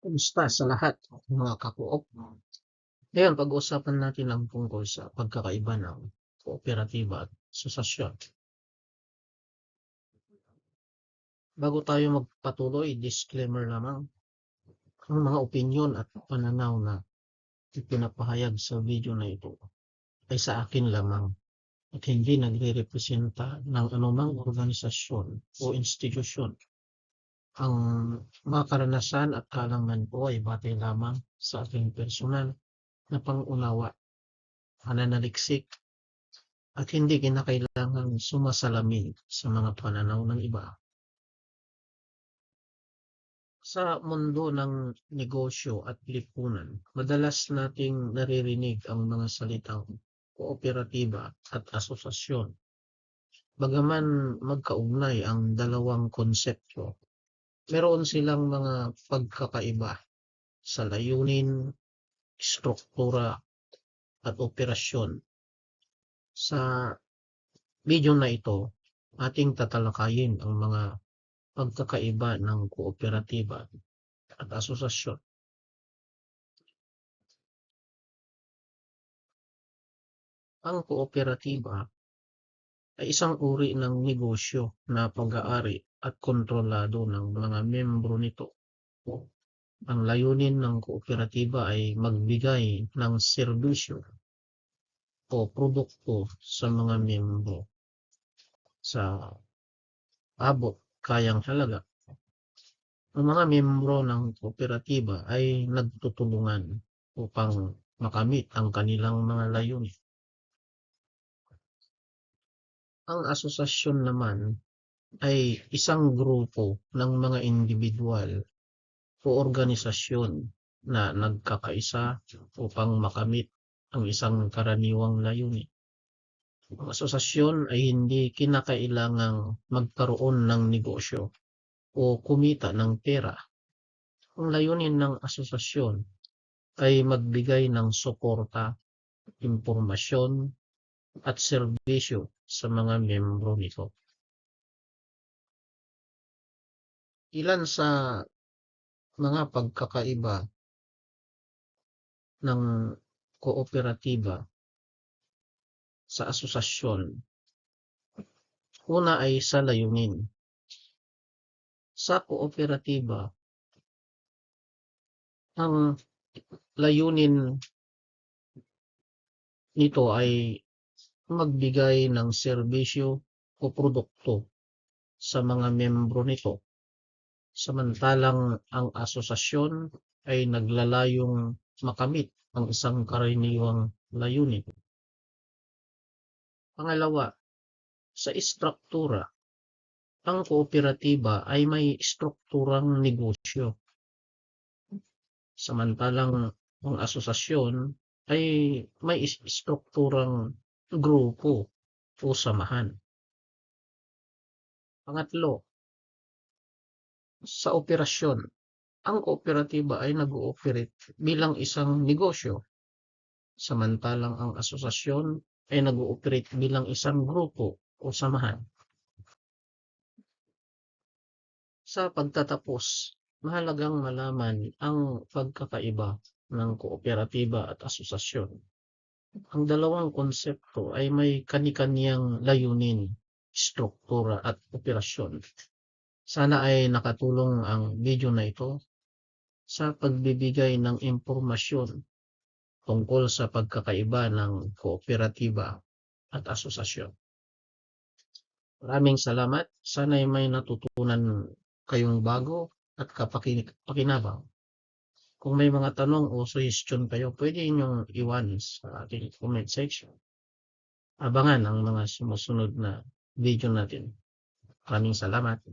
Kumusta sa lahat mga ka-co-op? Ngayon pag-uusapan natin ang tungkol sa pagkakaiba ng kooperatiba at asosasyon. Bago tayo magpatuloy, disclaimer lamang, ang mga opinyon at pananaw na ipinapahayag sa video na ito ay sa akin lamang at hindi nagre-representa ng anumang organisasyon o institusyon. Ang mga karanasan at kaalaman ko ay batay lamang sa aking personal na pangunawa, pananaliksik, at hindi kinakailangang sumasalamin sa mga pananaw ng iba. Sa mundo ng negosyo at lipunan, madalas nating naririnig ang mga salitang kooperatiba at asosasyon. Bagaman magkaugnay ang dalawang konsepto, meron silang mga pagkakaiba sa layunin, struktura, at operasyon. Sa video na ito, ating tatalakayin ang mga pagkakaiba ng kooperatiba at asosasyon. Ang kooperatiba ay isang uri ng negosyo na pag-aari at kontrolado ng mga membro nito. Ang layunin ng kooperatiba ay magbigay ng serbisyo o produkto sa mga membro sa abot kayang halaga. Ang mga membro ng kooperatiba ay nagtutulungan upang makamit ang kanilang mga layunin. Ang asosasyon naman ay isang grupo ng mga individual o organisasyon na nagkakaisa upang makamit ang isang karaniwang layunin. Ang asosasyon ay hindi kinakailangang magkaroon ng negosyo o kumita ng pera. Ang layunin ng asosasyon ay magbigay ng suporta, impormasyon, at serbisyo sa mga membro nito. Ilan sa mga pagkakaiba ng kooperatiba sa asosasyon. Una ay sa layunin. Sa kooperatiba, ang layunin nito ay magbigay ng serbisyo o produkto sa mga membro nito. Samantalang ang asosasyon ay naglalayong makamit ang isang karaniwang layunin. Pangalawa, sa istruktura. Ang kooperatiba ay may strukturang negosyo. Samantalang ang asosasyon ay may strukturang grupo o samahan. Pangatlo, sa operasyon. Ang kooperatiba ay nag-ooperate bilang isang negosyo. Samantalang ang asosasyon ay nag-ooperate bilang isang grupo o samahan. Sa pagtatapos, mahalagang malaman ang pagkakaiba ng kooperatiba at asosasyon. Ang dalawang konsepto ay may kani-kaniyang layunin, struktura at operasyon. Sana ay nakatulong ang video na ito sa pagbibigay ng impormasyon tungkol sa pagkakaiba ng kooperatiba at asosasyon. Maraming salamat. Sana ay may natutunan kayong bago at kapakinabang. Kung may mga tanong o suggestion kayo, pwede inyong iwan sa ating comment section. Abangan ang mga sumusunod na video natin. Maraming salamat.